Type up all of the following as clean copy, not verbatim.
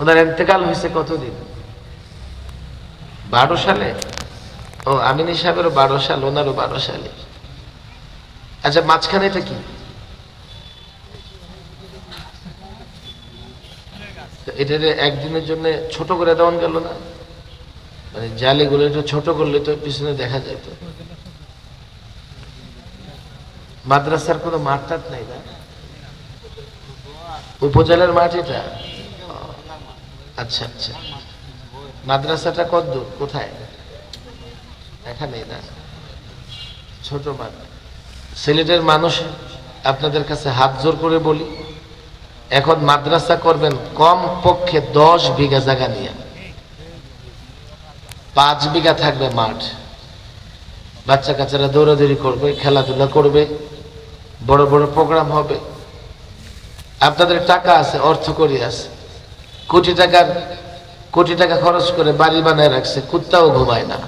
ওনার ইন্তেকাল হয়েছে কতদিন? 12 সালে। ও আমিনী সাহেবেরও 12 সাল, ওনারও 12 সালে। আচ্ছা, মাঝখানে এটা কি? এটা একদিনের জন্য ছোট করে দেওয়া গেল না? মানে জালিগুলো একটু ছোট করলে তো পিছনে দেখা যেত। মাদ্রাসার কোনো মাঠ টাট নাই না? উপজেলার মাঠ এটা? আচ্ছা আচ্ছা। মাদ্রাসাটা কত দূর, কোথায়? এখানেই না? ছোট মাঠ। সিলেটের মানুষ, আপনাদের কাছে হাত জোর করে বলি, এখন মাদ্রাসা করবেন কম পক্ষে 10 বিঘা জায়গা নিয়ে। 5 বিঘা থাকবে মাঠ, বাচ্চা কাচ্চারা দৌড়াদৌড়ি করবে, খেলাধুলা করবে, বড় বড় প্রোগ্রাম হবে। আপনাদের টাকা আছে, অর্থ করি আছে, কোটি টাকা খরচ করে বাড়ি বানায় রাখছে, কুত্তাও ঘুমায় না।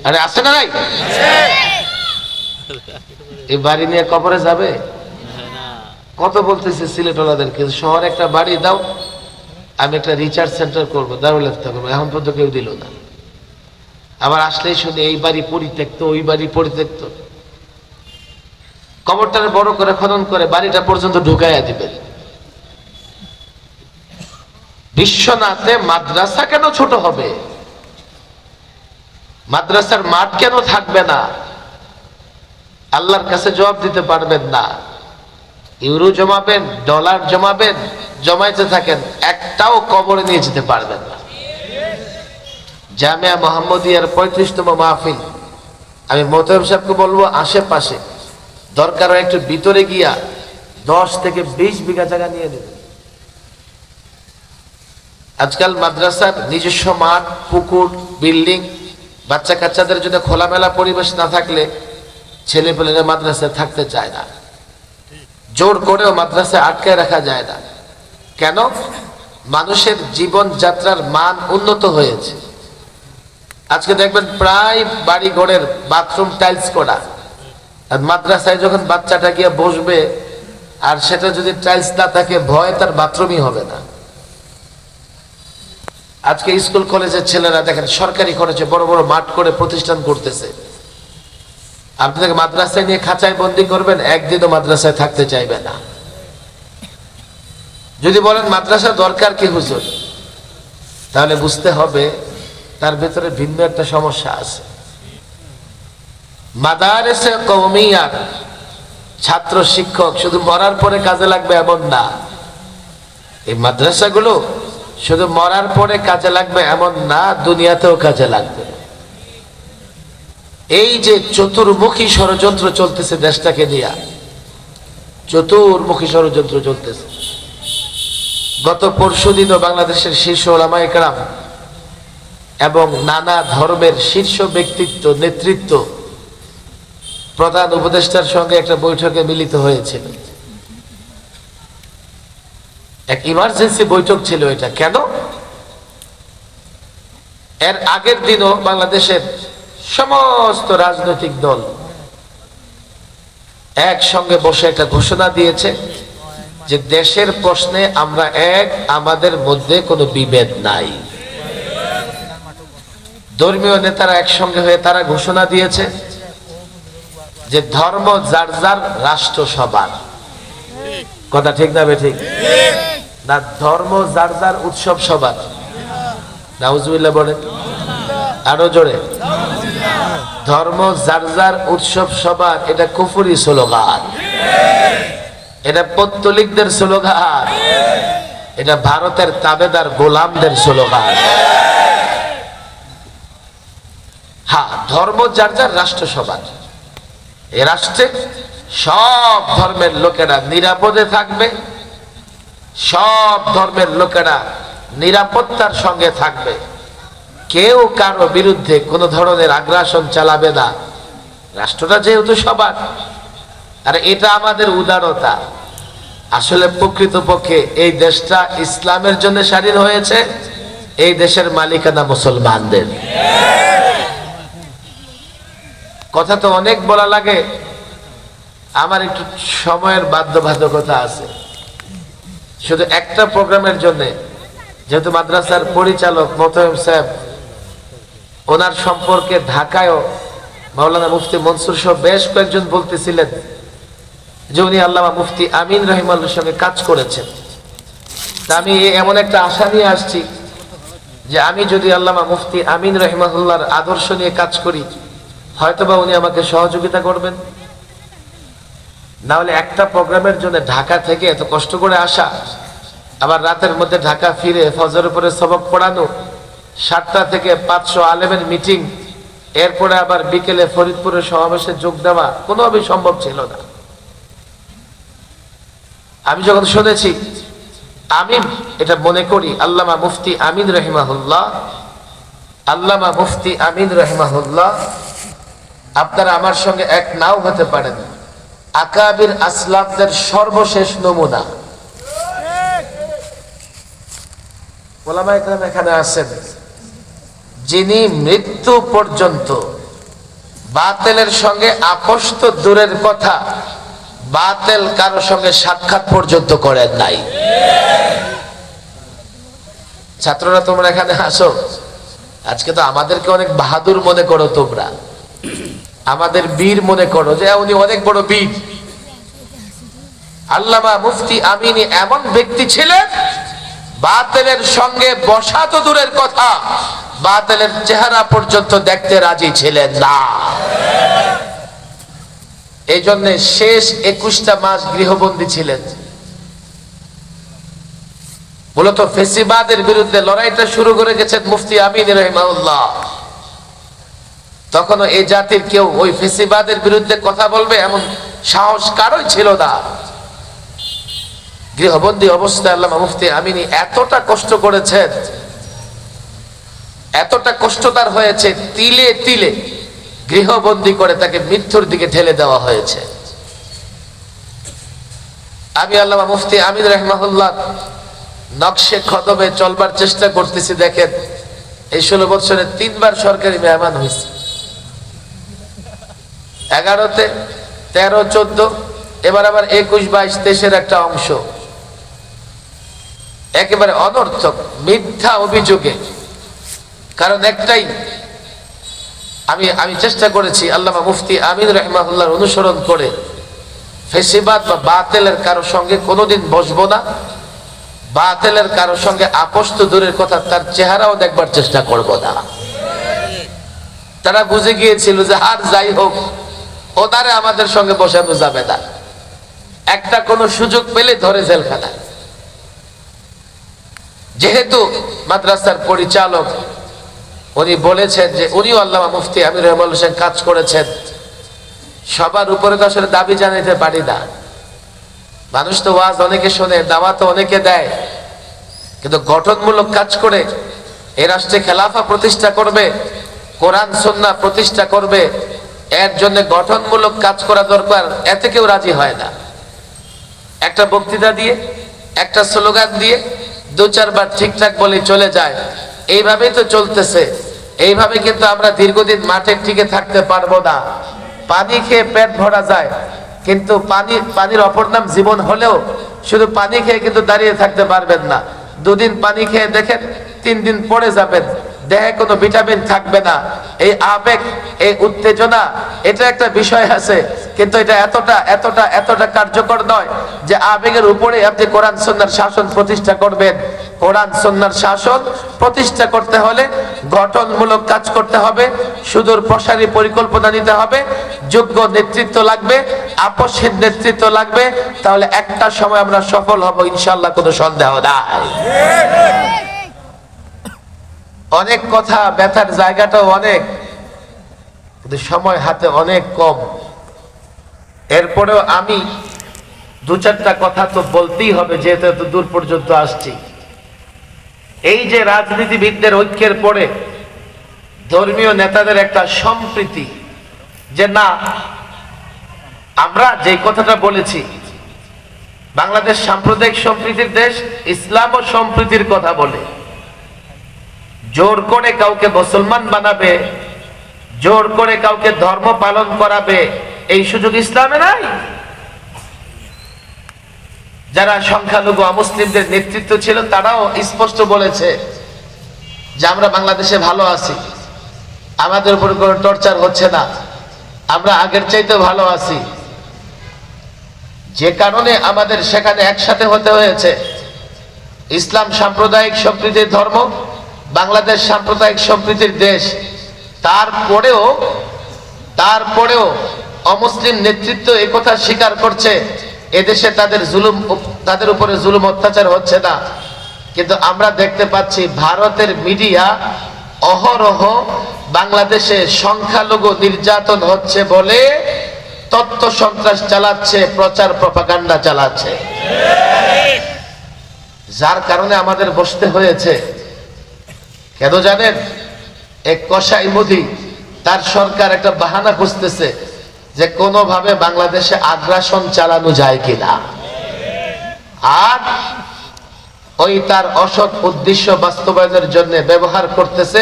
আরে আছে না নাই? এই বাড়ি নিয়ে কবরে যাবে? কত বলতেছে সিলেটওয়ালাদেরকে, শহরে একটা বাড়ি দাও, আমি একটা রিচার্জ সেন্টার করবো, দারুল ইফতা করবো, এখন পর্যন্ত কেউ দিল না। আবার আসলেই শুনে এই বাড়ি পরিত্যক্ত, ওই বাড়ি পরিত্যক্ত। কবরটারে বড় করে খনন করে বাড়িটা পর্যন্ত ঢুকাইয়া দিবেন। বিশ্বনাথে মাদ্রাসা কেন ছোট হবে? মাদ্রাসার মাঠ কেন থাকবে না? আল্লাহর কাছে জবাব দিতে পারবেন না। ইউরো জমাবেন, ডলার জমাবেন, জমাইতে থাকেন, একটাও কবরে নিয়ে যেতে পারবেন না। জামিয়া মোহাম্মদিয়ার 35তম মাহফিল, আমি মোতায়েব সাহেবকে বলবো আশেপাশে দরকার হয় একটু ভিতরে গিয়া 10 থেকে 20 বিঘা জায়গা নিয়ে নেবেন। আজকাল মাদ্রাসার নিজস্ব মাঠ, পুকুর, বিল্ডিং, বাচ্চা কাচ্চাদের জন্য খোলামেলা পরিবেশ না থাকলে ছেলেপেলেরা মাদ্রাসায় থাকতে চায় না। জোর করেও মাদ্রাসায় আটকে রাখা যায় না। কেন? মানুষের জীবন যাত্রার মান উন্নত হয়েছে। আজকে দেখবেন প্রায় বাড়ি ঘরের বাথরুম টাইলস করা, আর মাদ্রাসায় যখন বাচ্চাটা গিয়ে বসবে আর সেটা যদি টাইলস না থাকে, ভয় তার বাথরুমই হবে না। আজকে স্কুল কলেজের ছেলেরা দেখেন সরকারি খরচে বড় বড় মাঠ করে প্রতিষ্ঠান করতেছে। আপনাকে মাদ্রাসায় নিয়ে খাঁচায় বন্দি করবেন, একদিনও মাদ্রাসায় থাকতে চাইবে না। যদি বলেন মাদ্রাসা দরকার কি হুজুর, তাহলে বুঝতে হবে তার ভেতরে ভিন্ন একটা সমস্যা আছে। মাদারেসে কওমিয়ার ছাত্র শিক্ষক শুধু মরার পরে কাজে লাগবে এমন না। এই মাদ্রাসাগুলো শুধু মরার পরে কাজে লাগবে এমন না, দুনিয়াতেও কাজে লাগবে। এই যে চতুর্মুখী ষড়যন্ত্র চলতেছে দেশটাকে নিয়ে, চতুর্মুখী ষড়যন্ত্র চলতেছে। গত পরশুদিনও বাংলাদেশের শীর্ষ উলামায়ে কেরাম এবং নানা ধর্মের শীর্ষ ব্যক্তিত্ব, নেতৃত্ব প্রধান উপদেষ্টার সঙ্গে একটা বৈঠকে মিলিত হয়েছিল। এক ইমার্জেন্সি বৈঠক ছিল এটা। কেন? এর আগের দিনও বাংলাদেশের সমস্ত রাজনৈতিক দল একসঙ্গে বসে একটা ঘোষণা দিয়েছে যে দেশের প্রশ্নে আমরা এক, আমাদের মধ্যে কোনো বিভেদ নাই। ধর্মীয় নেতারা একসঙ্গে হয়ে তারা ঘোষণা দিয়েছে যে ধর্ম যার যার, রাষ্ট্র সবার। কথা ঠিক না বেঠিক? না, ধর্ম যার যার, উৎসব সবার। নাউজুবিল্লাহ বলেন আরো জোরে। ধর্ম যার যার, উৎসব সবার, এটা কুফরি স্লোগান, এটা পত্তলিকদের স্লোগান, এটা ভারতের তাবেদার গোলামদের স্লোগান। হ্যাঁ, ধর্ম যার যার, রাষ্ট্র সবার। এই রাষ্ট্রে সব ধর্মের লোকেরা নিরাপদে থাকবে, সব ধর্মের লোকেরা নিরাপত্তার সঙ্গে থাকবে, কেউ কারো বিরুদ্ধে কোনো ধরনের আগ্রাসন চালাবে না। রাষ্ট্রটা যেহেতু সবার, আর এটা আমাদের উদারতা। আসলে প্রকৃতপক্ষে এই দেশটা ইসলামের জন্য স্বাধীন হয়েছে, এই দেশের মালিকানা মুসলমানদের। কথা তো অনেক বলা লাগে, আমার একটু সময়ের বাধ্যবাধকতা আছে। শুধু একটা প্রোগ্রামের জন্য, যেহেতু মাদ্রাসার পরিচালক মোতায়েম সাহেব, ওনার সম্পর্কে ঢাকায়ও মাওলানা মুফতি মনসুর সহ বেশ কয়েকজন বলতেছিলেন যে উনি আল্লামা মুফতি আমিন রহিমাল্লাহর সঙ্গে কাজ করেছেন। তা আমি এমন একটা আশা নিয়ে আসছি যে আমি যদি আল্লামা মুফতি আমিন রহিমাহুল্লাহর আদর্শ নিয়ে কাজ করি, হয়তোবা উনি আমাকে সহযোগিতা করবেন। না হলে একটা প্রোগ্রামের জন্য ঢাকা থেকে এত কষ্ট করে আসা, আবার রাতের মধ্যে ঢাকা ফিরে ফজর উপরে সবক পড়ানো, 7টা থেকে 500 আলেমের মিটিং, এরপরে আবার বিকেলে ফরিদপুরের সমাবেশে যোগ দেওয়া কোনোভাবেই সম্ভব ছিল না। আমি যখন শুনেছি, আমি এটা মনে করি আল্লামা মুফতি আমিন রহিমাহুল্লাহ, আল্লামা মুফতি আমিন রহিমাহুল্লাহ, আপনারা আমার সঙ্গে এক নাও হতে পারেন, আকাবির আসলাফদের সর্বশেষ নমুনা। ওলামা ইকরাম এখানে আছেন, যিনি মৃত্যু পর্যন্ত বাতিলের সঙ্গে আপোষ তো দূরের কথা, বাতিল কারো সঙ্গে সাক্ষাৎ পর্যন্ত করেন নাই। ছাত্ররা তোমরা এখানে আসো, আজকে তো আমাদেরকে অনেক বাহাদুর মনে করো, তোমরা আমাদের বীর মনে করো, যে উনি অনেক বড় বীর। আল্লামা মুফতি আমিনী এমন ব্যক্তি ছিলেন, বাতিলের সঙ্গে বসা তো দূরের কথা, বাতিলের চেহারা পর্যন্ত দেখতে রাজি ছিলেন না। এই জন্য শেষ 21টা মাস গৃহবন্দী ছিলেন। মূলত ফেসিবাদের বিরুদ্ধে লড়াইটা শুরু করে গেছেন মুফতি আমিন রহিমাহুল্লাহ। তখনও এই জাতির কেউ ওই ফেসিবাদের বিরুদ্ধে কথা বলবে এমন সাহস কারোই ছিল না। গৃহবন্দী অবস্থায় আল্লামা মুফতি আমিনী এতটা কষ্ট করেছেন, এতটা কষ্ট তার হয়েছে, তিলে তিলে গৃহবন্দী করে তাকে মৃত্যুর দিকে ঠেলে দেওয়া হয়েছে। আমি আল্লামা মুফতি আমিন রহিমাহুল্লাহ নকশে কদমে চলবার চেষ্টা করতেছি। দেখেন, এই 16 বছরে 3বার সরকারি মেহমান হয়েছে, 11তে, 13, 14, এবার আবার 21, 22, 23-এর একটা অংশ একেবারে অনর্থক মিথ্যা অভিযোগে। কারণ একটাই, আমি চেষ্টা করেছি আল্লামা মুফতি আমিন রহিমাহুল্লাহর অনুসরণ করে ফেসিবাদ বা বাতিলের কারো সঙ্গে কোনোদিন বসবো না, বাতিলের কারো সঙ্গে আপোষ তো দূরের কথা, তার চেহারাও দেখবার চেষ্টা করব না। তারা বুঝে গিয়েছিল যে আর যাই হোক, ওনারে আমাদের সঙ্গে বসানো যাবে না, একটা কোনো সুযোগ পেলে ধরে জেলখানায়। যেহেতু মাদ্রাসার পরিচালক উনি বলেছেন যে উনিও আল্লামা মুফতি আমিন রহিমাহুল্লাহর সঙ্গে কাজ করেছেন, সবার উপরে তো আসলে দাবি জানাইতে পারি না। মানুষ তো ওয়াজ অনেকে শোনে, দাওয়াত অনেকে দেয়, কিন্তু গঠনমূলক কাজ করে এই রাষ্ট্রে খেলাফা প্রতিষ্ঠা করবে, কোরআন সুন্নাহ প্রতিষ্ঠা করবে, এর জন্য গঠনমূলক কাজ করা দরকার। এতে কেউ রাজি হয় না। একটা বক্তৃতা দিয়ে, একটা স্লোগান দিয়ে 2-4 বার ঠিকঠাক বলে চলে যায়, এইভাবেই তো চলতেছে। এইভাবে কিন্তু আমরা দীর্ঘদিন মাঠে টিকে থাকতে পারবো না। পানি খেয়ে পেট ভরা যায়, কিন্তু পানির অপর নাম জীবন হলেও শুধু পানি খেয়ে কিন্তু দাঁড়িয়ে থাকতে পারবেন না। 2 দিন পানি খেয়ে দেখেন, 3 দিন পরে যাবেন, দেহে কোনো ভিটামিন থাকবে না। এই আবেগ, এই উত্তেজনা, এটা একটা বিষয় আছে, কিন্তু এটা এতটা এতটা এতটা কার্যকর নয় যে আবেগের উপরে আপনি কোরআন সুন্নাহর শাসন প্রতিষ্ঠা করবেন। কোরআন সুন্নাহর শাসন প্রতিষ্ঠা করতে হলে গঠনমূলক কাজ করতে হবে, সুদূর প্রসারী পরিকল্পনা নিতে হবে, যোগ্য নেতৃত্ব লাগবে, আপসহীন নেতৃত্ব লাগবে। তাহলে একটা সময় আমরা সফল হব ইনশাআল্লাহ, কোনো সন্দেহ নাই। অনেক কথা, ব্যথার জায়গাটাও অনেক, কিন্তু সময় হাতে অনেক কম। এরপরেও আমি 2-4টা কথা তো বলতেই হবে, যেহেতু এত দূর পর্যন্ত আসছি। এই যে রাজনীতিবিদদের ঐক্যের পরে ধর্মীয় নেতাদের একটা সম্প্রীতি, যে না, আমরা যে কথাটা বলেছি, বাংলাদেশ সাম্প্রদায়িক সম্প্রীতির দেশ, ইসলাম ও সম্প্রীতির কথা বলে, জোর করে কাউকে মুসলমান বানাবে, জোর করে কাউকে ধর্ম পালন করাবে, এই সুযোগ ইসলামে নাই। যারা সংখ্যালঘু অমুসলিমদের নেতৃত্ব ছিল তারাও স্পষ্ট বলেছে যে আমরা বাংলাদেশে ভালো আছি, আমাদের উপর কোনো টর্চার হচ্ছে না, আমরা আগের চাইতে ভালো আছি। যে কারণে আমাদের সেখানে একসাথে হতে হয়েছে। ইসলাম সাম্প্রদায়িক সম্প্রীতির ধর্ম, বাংলাদেশ সাম্প্রদায়িক সম্প্রীতির দেশ। তারপরেও অমুসলিম নেতৃত্ব একথা স্বীকার করছে এদেশে তাদের উপরে জুলুম অত্যাচার হচ্ছে না। কিন্তু আমরা দেখতে পাচ্ছি ভারতের মিডিয়া অহরহ বাংলাদেশে সংখ্যালঘু নির্যাতন হচ্ছে বলে তথ্য সন্ত্রাস চালাচ্ছে, প্রচার প্রপাগান্ডা চালাচ্ছে, যার কারণে আমাদের বসতে হয়েছে। কেন জানেন? এক কসাই মোদি তার সরকার একটা বাহানা খুঁজতেছে যে কোনোভাবে বাংলাদেশে আগ্রাসন চালানো যায় কিনা, আর ওই তার অসৎ উদ্দেশ্য বাস্তবায়নের জন্য ব্যবহার করতেছে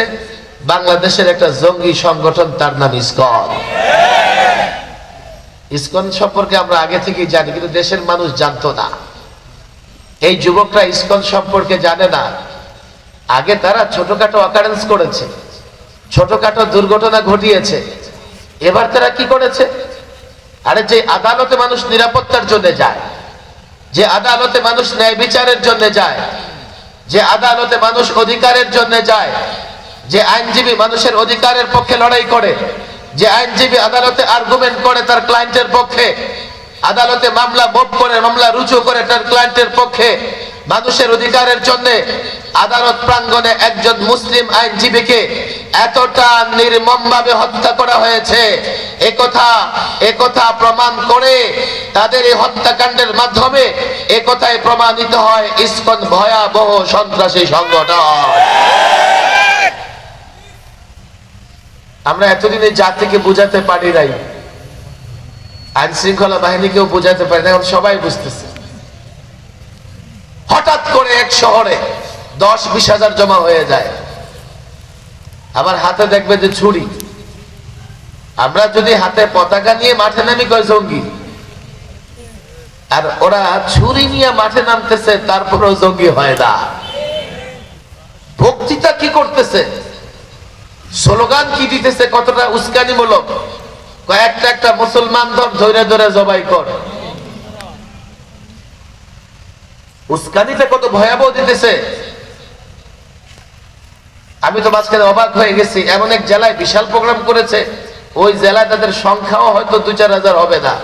বাংলাদেশের একটা জঙ্গি সংগঠন, তার নাম ইসকন। ইসকন সম্পর্কে আমরা আগে থেকেই জানি, কিন্তু দেশের মানুষ জানতো না। এই যুবকরা ইসকন সম্পর্কে জানে না। আগে তারা ছোটখাটো অকারেন্স করেছে, ছোটখাটো দুর্ঘটনা ঘটিয়েছে। এবার তারা কি করেছে? আরে যে আদালতে মানুষ নিরাপত্তার জন্য যায়, যে আদালতে মানুষ ন্যায় বিচারের জন্য যায়, যে আদালতে মানুষ অধিকারের জন্য যায়, যে আইনজীবী মানুষের অধিকারের পক্ষে লড়াই করে, যে আইনজীবী আদালতে আর্গুমেন্ট করে তার ক্লায়েন্টের পক্ষে, আদালতে মামলা মুভ করে, মামলা রুজু করে তার ক্লায়েন্টের পক্ষে, মানুষের অধিকারের জন্য আদালত প্রাঙ্গণে একজন মুসলিম আইনজীবীকে এতটা নির্মমভাবে হত্যা করা হয়েছে, একথা প্রমাণ করে তাদের এই হত্যাকাণ্ডের মাধ্যমে একথাই প্রমাণিত হয় ইসকন ভয়াবহ সন্ত্রাসী সংগঠন। আমরা এতদিন এই জাতিকে বুঝাতে পারি নাই, আইন শৃঙ্খলা বাহিনীকেও বুঝাতে পারি না, এখন সবাই বুঝতেছে। হঠাৎ করে এক শহরে 10-20 হাজার জমা হয়ে যায়, আবার হাতে দেখবে যে ছুরি। আমরা যদি হাতে পতাকা নিয়ে মাঠে নামি কয় জঙ্গি, আর ওরা ছুরি নিয়ে মাঠে নামতেছে তারপরেও জঙ্গি হয় না। বক্তৃতা কি করতেছে, স্লোগান কি দিতেছে, কতটা উস্কানিমূলক। একটা মুসলমান ধরে ধরে জবাই কর, উস্কানিতে কত ভয়াবহ দিতেছে। আমি তো মাঝখানে অবাক হয়ে গেছি, এমন এক জেলায় বিশাল প্রোগ্রাম করেছে, ওই জেলায় তাদের সংখ্যাও হয়তো 2-4 হাজার হবে না।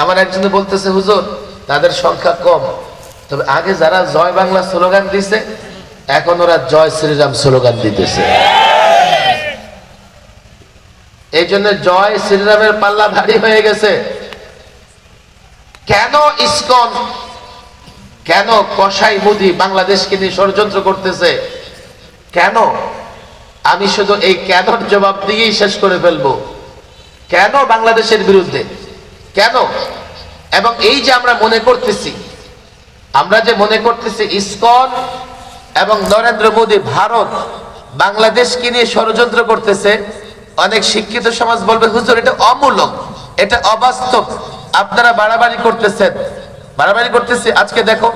আমার একজন বলতেছে, হুজুর তাদের সংখ্যা কম, তবে আগে যারা জয় বাংলা স্লোগান দিছে এখন ওরা জয় শ্রীরাম স্লোগান দিতেছে। এই জন্য জয় শ্রীরামের পাল্লা ভারী হয়ে গেছে। কেন ইসকন, কেন কসাই মোদি বাংলাদেশকে নিয়ে ষড়যন্ত্র করতেছে? কেন? আমি শুধু এই কেনর জবাব দিয়েই শেষ করে ফেলবো। কেন বাংলাদেশের বিরুদ্ধে, কেন? এবং এই যে আমরা যে মনে করতেছি ইসকন এবং নরেন্দ্র মোদি ভারত বাংলাদেশকে নিয়ে ষড়যন্ত্র করতেছে, অনেক শিক্ষিত সমাজ বলবে হুজুর এটা অমূলক, এটা অবাস্তব, আপনারা বাড়াবাড়ি করতেছেন। বাড়াবাড়ি করতেছি। আজকে দেখো,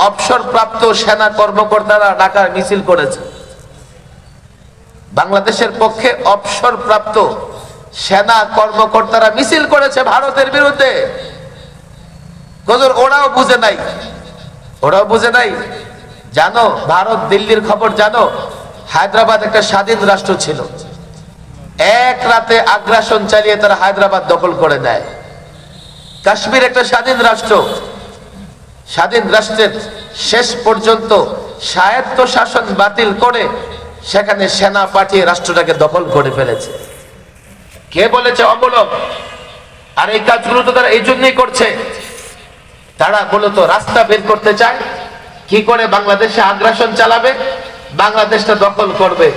অবসরপ্রাপ্ত সেনা কর্মকর্তারা ঢাকায় মিছিল করেছে। বাংলাদেশের পক্ষে অবসরপ্রাপ্ত সেনা কর্মকর্তারা মিছিল করেছে ভারতের বিরুদ্ধে। হুজুর ওরাও বুঝে নাই। জানো, ভারত দিল্লির খবর জানো? হায়দ্রাবাদ একটা স্বাধীন রাষ্ট্র ছিল, এক রাতে আগ্রাসন চালিয়ে তারা হায়দ্রাবাদ দখল করে নেয়। কাশ্মীর একটা স্বাধীন রাষ্ট্র, স্বাধীন রাষ্ট্রের শেষ পর্যন্ত স্বায়ত্ত শাসন বাতিল করে সেখানে সেনা পাঠিয়ে রাষ্ট্রটাকে দখল করে ফেলেছে। কে বলেছে অমূলক? আর এই কাজগুলো তো তারা এই জন্যই করছে, তারা মূলত রাস্তা বের করতে চায় কি করে বাংলাদেশে আগ্রাসন চালাবে, বাংলাদেশটা দখল করবে।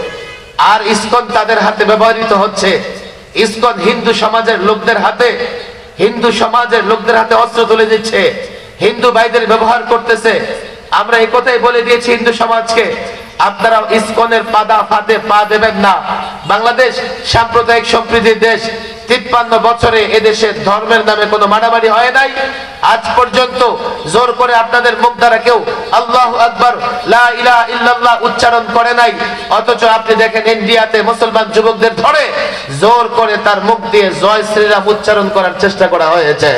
আর ইসকন তাদের হাতে ব্যবহৃত হচ্ছে। ইসকন হিন্দু সমাজের লোকদের হাতে অস্ত্র তুলে দিচ্ছে, হিন্দু ভাইদের ব্যবহার করতেছে। আমরা এই কথাই বলে দিয়েছি হিন্দু সমাজকে, আপনারা ইসকনের ফাঁদে পা দেবেন না। বাংলাদেশ সাম্প্রদায়িক সম্প্রীতির দেশ, 53 বছরে এদেশে ধর্মের নামে কোনো মারামারি হয় নাই। আজ পর্যন্ত জোর করে আপনাদের মুখ দ্বারা কেউ আল্লাহু আকবার, লা ইলাহা ইল্লাল্লাহ উচ্চারণ করে নাই। অথচ আপনি দেখেন ইন্ডিয়াতে মুসলমান যুবকদের ধরে জোর করে তার মুখ দিয়ে জয় শ্রীরাম উচ্চারণ করার চেষ্টা করা হয়েছে।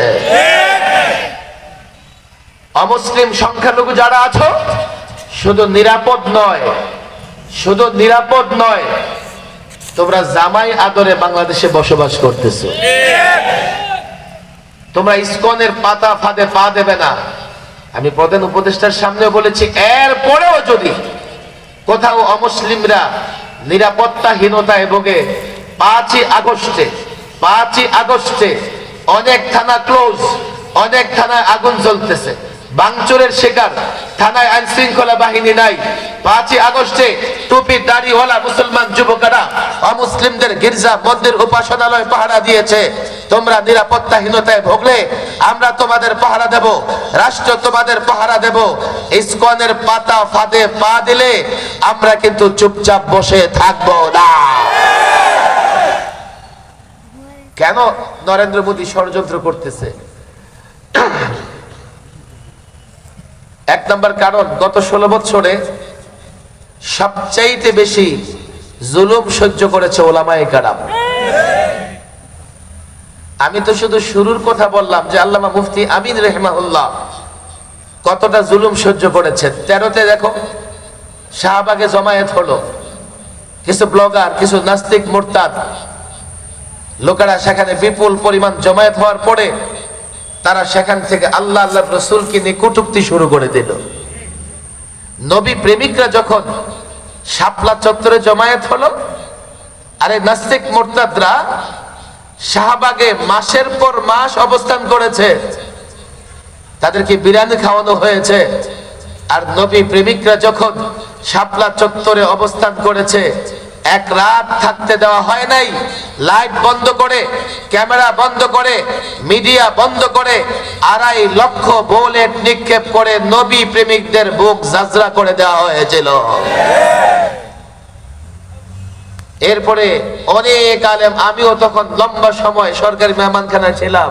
অমুসলিম সংখ্যালঘু যারা আছো, শুধু নিরাপদ নয়, তোমরা জামাই আদরে বাংলাদেশে বসবাস করতেছো। তোমরা ইসকনের পাতা ফাঁদে পা দেবে না। আমি প্রধান উপদেষ্টার সামনে বলেছি, এরপরেও যদি কোথাও অমুসলিমরা নিরাপত্তাহীনতায় ভোগে, 5ই আগস্টে অনেক থানা ক্লোজ, অনেক থানায় আগুন জ্বলতেছে, ভাঙচুরের শিকার, থানায় আইন শৃঙ্খলা বাহিনী নাই। 5ই আগস্টে টুপি দাড়িওয়ালা মুসলমান যুবকেরা অমুসলিমদের গির্জা মন্দির উপাসনালয় পাহারা দিয়েছে। তোমরা নিরাপত্তাহীনতায় ভোগলে আমরা তোমাদের পাহারা দেব, রাষ্ট্র তোমাদের পাহারা দেব। ইসকনের পাতা ফাঁদে পা দিলে আমরা কিন্তু চুপচাপ বসে থাকবো না। কেন নরেন্দ্র মোদী ষড়যন্ত্র করতেছে? এক নম্বর কারণ, গত 16 বছরে সবচাইতে বেশি জুলুম সহ্য করেছে ওলামায়ে কেরাম। আমি তো শুধু শুরুর কথা বললাম যে আল্লামা মুফতি আমিন রাহিমাহুল্লাহ কতটা জুলুম সহ্য করেছেন। 13তে দেখো শাহবাগে জমায়েত হলো, কিছু ব্লগার, কিছু নাস্তিক মুরতাদ লোকেরা সেখানে বিপুল পরিমাণ জমায়েত হওয়ার পরে তারা সেখান থেকে আল্লাহ আল্লাহ রসুলকে নিয়ে কটূক্তি শুরু করে দিল। নবী প্রেমিকরা যখন শাপলা চত্বরে জমায়েত হলো, আরে নাস্তিক মুরতাদরা শাহবাগে মাসের পর মাস অবস্থান করেছে, তাদেরকে বিরিয়ানি খাওয়ানো হয়েছে। আর নবী প্রেমিকরা যখন শাপলা চত্বরে অবস্থান করেছে, এক রাত থাকতে দেওয়া হয় নাই। লাইট বন্ধ করে, ক্যামেরা বন্ধ করে, মিডিয়া বন্ধ করে 2.5 লক্ষ বুলেট নিক্ষেপ করে নবী প্রেমিকদের বুক জাজরা করে দেওয়া হয়েছিল। এরপরে অনেক আলেম, আমিও তখন লম্বা সময় সরকারি মেহমানখানায় ছিলাম।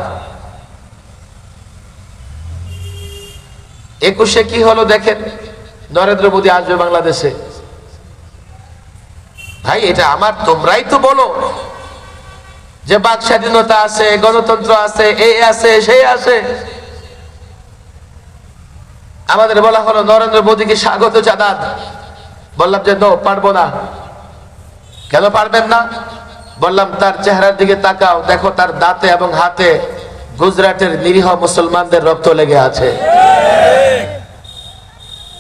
21-এ কি হলো দেখেন, নরেন্দ্র মোদী আসবে বাংলাদেশে। ভাই এটা আমার, তোমরাই তো বলো যে বাক স্বাধীনতা আছে, গণতন্ত্র আছে, এই আছে সেই আছে। আমাদের বলা হলো নরেন্দ্র মোদীকে স্বাগত জানান। বললাম যে নো, পারবো না। কেন পারবেন না? বললাম তার চেহারার দিকে তাকাও, দেখো তার দাঁতে এবং হাতে গুজরাটের নিরীহ মুসলমানদের রক্ত লেগে আছে।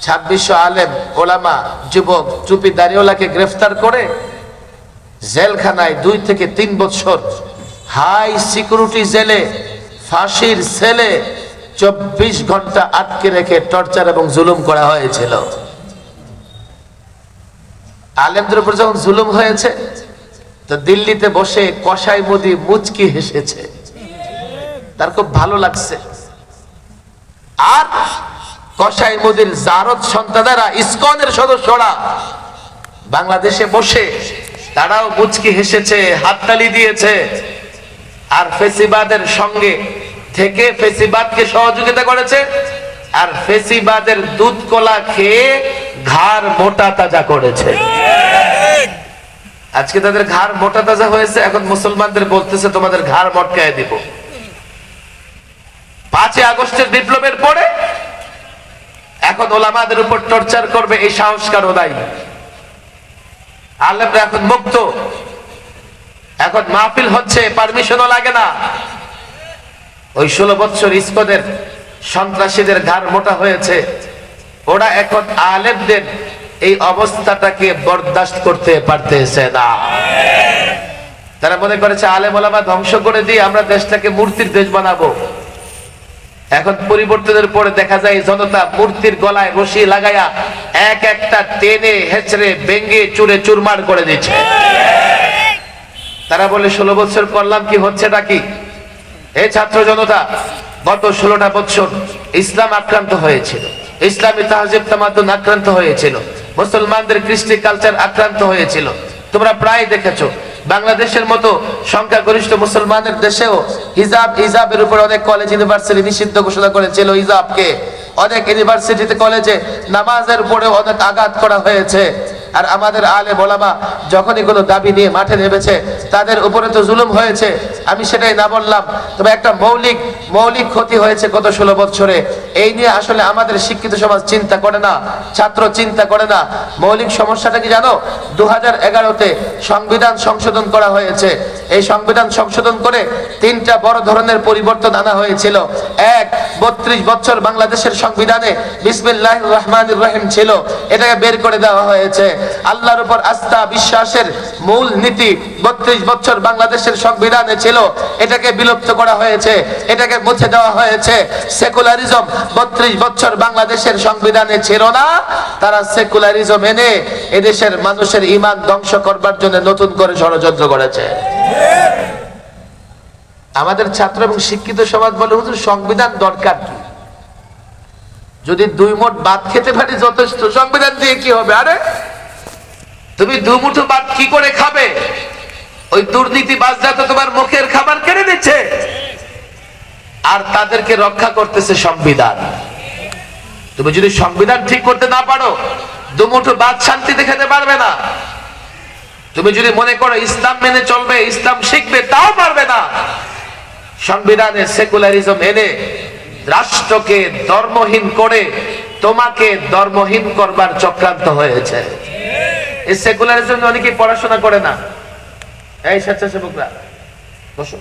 2600 আলেম, ওলামা, যুবক, চুপি দাড়িওয়ালাকে গ্রেফতার করে জেলখানায় 2 থেকে 3 বছর হাই সিকিউরিটি জেলে, ফাঁসির সেলে 24 ঘন্টা আটকে রেখে টর্চার এবং জুলুম করা হয়েছিল। আলেমদের উপর যখন জুলুম হয়েছে, তো দিল্লিতে বসে কসাই মোদি মুচকি হেসেছে, তার খুব ভালো লাগছে। আর কসাই মোদির জারদ সন্তানেরা, ইসকনের সদস্যরা বাংলাদেশে বসে তারাও মুচকি হেসেছে, হাততালি দিয়েছে। আর ফেসিবাদের সঙ্গে থেকে ফেসিবাদকে সহযোগিতা করেছে, আর ফেসিবাদের দুধ কলা খেয়ে ঘাড় মোটা তাজা করেছে। আজকে তাদের ঘাড় মোটা তাজা হয়েছে, এখন মুসলমানদের বলতেছে তোমাদের ঘাড় মটকায় দিব। 5ই আগস্টের বিপ্লবের পরে এখন ওলামাদের উপর টর্চার করবে, এই সাহস কারো নাই। আলেমরা এখন মুক্ত, এখন মাহফিল হচ্ছে, পারমিশনও লাগে না। ওই 16 বছর ইসকনের সন্ত্রাসীদের ঘাড় মোটা হয়েছে, ওরা এখন আলেমদের এই অবস্থাটাকে বরদাস্ত করতে পারতেছে না। তারা মনে করেছে আলেম ওলামা ধ্বংস করে দিয়ে আমরা দেশটাকে মূর্তির দেশ বানাবো। এখন পরিবর্তনের পরে দেখা যায় জনতা মূর্তির গলায় রশি লাগাইয়া এক একটা টেনে হেঁচড়ে ভেঙে চুরে চুরমার করে দিচ্ছে। তারা বলে 16 বছর করলাম, কি হচ্ছেটা কি? এই ছাত্র জনতা গত 16টা বছর ইসলাম আক্রান্ত হয়েছিল, ইসলামী তাহজিব তামাদ্দুন আক্রান্ত হয়েছিল, মুসলমানদের কৃষ্টি কালচার আক্রান্ত হয়েছিল। তোমরা প্রায় দেখেছো বাংলাদেশের মতো সংখ্যাগরিষ্ঠ মুসলমানের দেশেও হিজাবের উপর অনেক কলেজ ইউনিভার্সিটি নিষিদ্ধ ঘোষণা করেছিল হিজাবকে। অনেক ইউনিভার্সিটিতে কলেজে নামাজের উপরে অনেক আঘাত করা হয়েছে। আর আমাদের আলেম ওলামা যখনই কোনো দাবি নিয়ে মাঠে নেমেছে তাদের উপরে তো জুলুম হয়েছে, আমি সেটাই না বললাম, তবে একটা মৌলিক ক্ষতি হয়েছে গত 16 বছরে। এই নিয়ে আসলে আমাদের শিক্ষিত সমাজ চিন্তা করে না, ছাত্র চিন্তা করে না। মৌলিক সমস্যাটা কি জানো? 2011-তে সংবিধান সংশোধন করা হয়েছে। এই সংবিধান সংশোধন করে 3টা বড় ধরনের পরিবর্তন আনা হয়েছিল। 32 বছর বাংলাদেশের সংবিধানে বিসমিল্লাহির রহমানির রহিম ছিল, এটাকে বের করে দেওয়া হয়েছে। আল্লাহর উপর আস্থা বিশ্বাসের মূল নীতি 32 বছর বাংলাদেশের সংবিধানে ছিল, এটাকে বিলুপ্ত করা হয়েছে, এটাকে মুছে দেওয়া হয়েছে। সেকুলারিজম 32 বছর বাংলাদেশের সংবিধানে ছিল না, তারা সেকুলারিজম এনে এদেশের মানুষের ঈমান ধ্বংস করবার জন্য নতুন করে ষড়যন্ত্র করেছে। আমাদের ছাত্র এবং শিক্ষিত সমাজ বলে, হুজুর সংবিধান দরকার কি? যদি 2 মুঠ ভাত খেতে পারি যথেষ্ট, সংবিধান দিয়ে কি হবে? আরে তুমি 2 মুঠো ভাত কি করে খাবে? ওই দুর্নীতিবাজরা তো তোমার মুখের খাবার কেড়ে নিচ্ছে, আর তাদেরকে রক্ষা করতেছে সংবিধান। তুমি যদি সংবিধান ঠিক করতে না পারো, 2 মুঠো ভাত শান্তিতে খেতে পারবে না। তুমি যদি মনে করো ইসলাম মেনে চলবে, ইসলাম শিখবে, তাও পারবে না। সংবিধানে সেকুলারিজম এনে রাষ্ট্রকে ধর্মহীন করে তোমাকে ধর্মহীন করবার চক্রান্ত হয়েছে। এই সেকুলারিজম অনেকে পড়াশোনা করে না। এই স্বেচ্ছাসেবকরা বসো,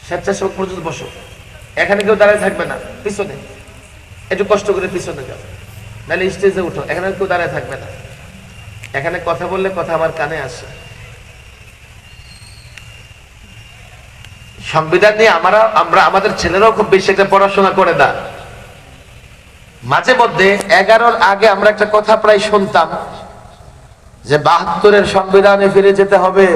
স্বেচ্ছাসেবক পর্যন্ত বসো, এখানে কেউ দাঁড়ায় থাকবে না, পিছনে একটু কষ্ট করে পিছনে যাও, নাহলে স্টেজে উঠো, এখানে কেউ দাঁড়ায় থাকবে না। এখানে কথা বললে কথা আমার কানে আসে। সংবিধান নিয়ে আমরা আমাদের ছেলেরাও খুব বেশি একটা পড়াশোনা করে না। মাঝে মধ্যে 11-র আগে আমরা একটা কথা প্রায় শুনতাম যে 72-এর সংবিধানে ফিরে যেতে হবে।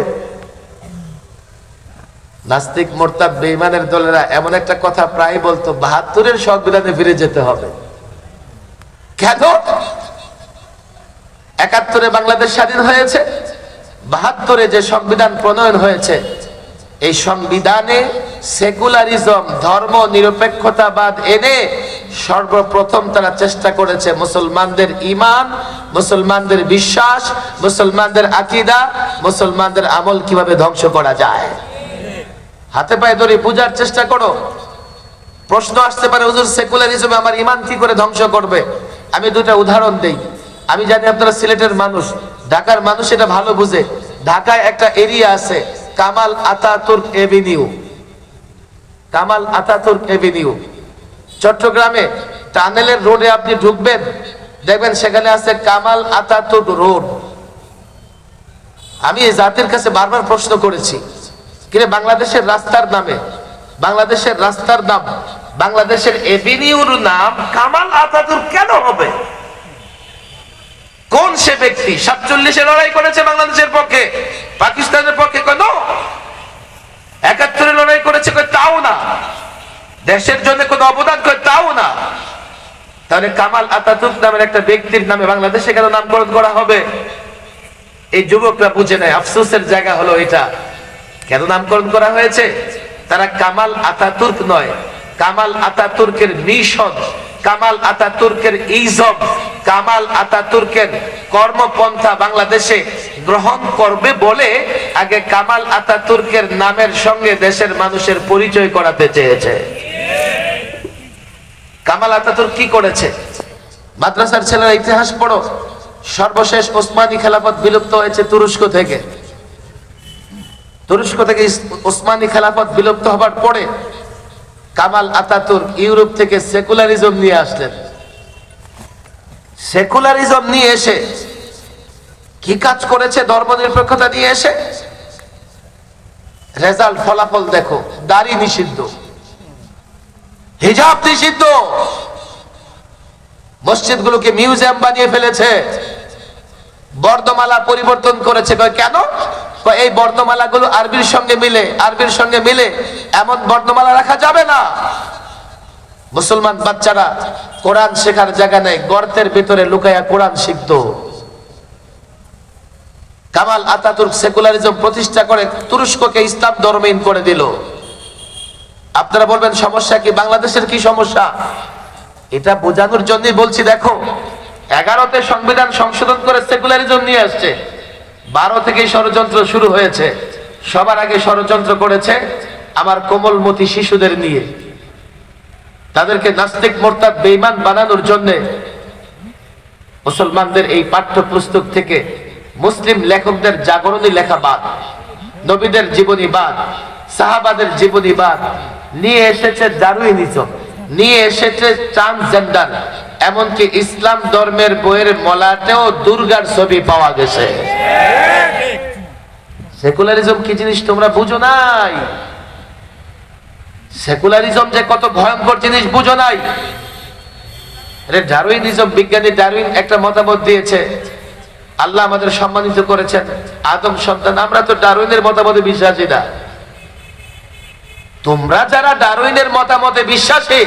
নাস্তিক মোরতাদ বেঈমানের দলেরা এমন একটা কথা প্রায় বলতো, 72-এর সংবিধানে ফিরে যেতে হবে। কেন? 71-এ বাংলাদেশ স্বাধীন হয়েছে, 72-এ যে সংবিধান প্রণয়ন হয়েছে, এই সংবিধানে সেকুলারিজম ধর্ম নিরপেক্ষতাবাদ এনে সর্বপ্রথম তারা চেষ্টা করেছে মুসলমানদের ঈমান, মুসলমানদের বিশ্বাস, মুসলমানদের আকীদা, মুসলমানদের আমল কিভাবে ধ্বংস করা যায়। হাতে পায়ে ধরে পূজার চেষ্টা করো। প্রশ্ন আসতে পারে, হুজুর সেকুলারিজমে আমার ঈমান কি করে ধ্বংস করবে? আমি 2টা উদাহরণ দেই। আমি জানি আপনারা সিলেটের মানুষ, ঢাকার মানুষ এটা ভালো বুঝে। ঢাকায় একটা এরিয়া আছে Kamal Ataturk Avenue. Kamal Ataturk Avenue চট্টগ্রামে টানেলের রোডে আপনি ঢুকবেন, দেখবেন সেখানে আছে কামাল আতাতুর্ক রোড। আমি এই জাতির কাছে বারবার প্রশ্ন করেছি, কিরে বাংলাদেশের রাস্তার নামে, বাংলাদেশের রাস্তার নাম, বাংলাদেশের এভিনিউর নাম কামাল আতাতুর্ক কেন হবে? কোন সে ব্যক্তি 47-এ লড়াই করেছে বাংলাদেশের পক্ষে, পাকিস্তানের পক্ষে? কেন 71-এ লড়াই করেছে? তাও না। দেশের জন্য কোন অবদান করে? তাও না। তাহলে কামাল আতাতুর্ক নামের একটা ব্যক্তির নামে বাংলাদেশে কেন নামকরণ করা হবে? এই যুবকরা বুঝে নেয়। আফসোসের জায়গা হলো এটা। কেন নামকরণ করা হয়েছে? তারা কামাল আতাতুর্ক নয়, কামাল আতাতুর্কের মিশন, কামাল আতাতুর্কের ইজম, কামাল আতাতুর্কের কর্মপন্থা বাংলাদেশে গ্রহণ করবে বলে আগে কামাল আতাতুর্কের নামের সঙ্গে দেশের মানুষের পরিচয় করাতে চেয়েছে। কামাল আতাতুর্ক কি করেছে? মাদ্রাসার ছেলেরা ইতিহাস পড়ো। সর্বশেষ ওসমানী খেলাফত বিলুপ্ত হয়েছে তুরস্ক থেকে। তুরস্ক থেকে ওসমানী খেলাফত বিলুপ্ত হবার পরে কামাল আতাতুর্ক ইউরোপ থেকে সেকুলারিজম নিয়ে আসলেন। সেকুলারিজম নিয়ে এসে কি কাজ করেছে? ধর্মনিরপেক্ষতা নিয়ে এসে রেজাল্ট, ফলাফল দেখো। দাড়ি নিষিদ্ধ, হিজাব নিষিদ্ধ, মসজিদগুলোকে মিউজিয়াম বানিয়ে ফেলেছে, বর্ণমালা পরিবর্তন করেছে। কেন? এই বর্ণমালা গুলো আরবির সঙ্গে মিলে এমন বর্ণমালা রাখা যাবে না। মুসলমান বাচ্চারা কোরআন শেখার জায়গা নেই, গর্তের ভিতরে লুকায়া কোরআন শিখতো। কামাল আতাতুর্ক সেকুলারিজম প্রতিষ্ঠা করে তুরস্ককে ইসলাম ধর্মহীন করে দিল। আপনারা বলবেন সমস্যা কি, বাংলাদেশের কি সমস্যা? এটা বোঝানোর জন্যই বলছি। দেখো, 11তে সংবিধান সংশোধন করে সেকুলারিজম নিয়ে আসছে, 12 থেকেই ষড়যন্ত্র শুরু হয়েছে। সবার আগে ষড়যন্ত্র করেছে আমার কোমলমতি শিশুদের নিয়ে, তাদেরকে নাস্তিক মোরতাদ বেঈমান বানানোর জন্য মুসলমানদের এই পাঠ্যপুস্তক থেকে মুসলিম লেখকদের জাগরণী লেখাবাদ, নবীদের জীবনীবাদ, সাহাবাদের জীবনীবাদ নিয়ে এসেছে, ডারউইনিজম নিয়ে এসেছে, ট্রান্সজেন্ডার, এমনকি ইসলাম ধর্মের বইয়ের মলাটেও দুর্গার ছবি পাওয়া গেছে। সেকুলারিজম কি জিনিস তোমরা বুঝো নাই। সেকুলারিজম যে কত ভয়ঙ্কর জিনিস বুঝো নাই। ডারউইনিজম, বিজ্ঞানী ডারউইন একটা মতামত দিয়েছে, আল্লাহ আমাদের সম্মানিত করেছেন, আদম সন্তান। আমরা তো ডারউইনের মতামতে বিশ্বাসী না। তোমরা যারা ডারউইনের মতামতে বিশ্বাসী,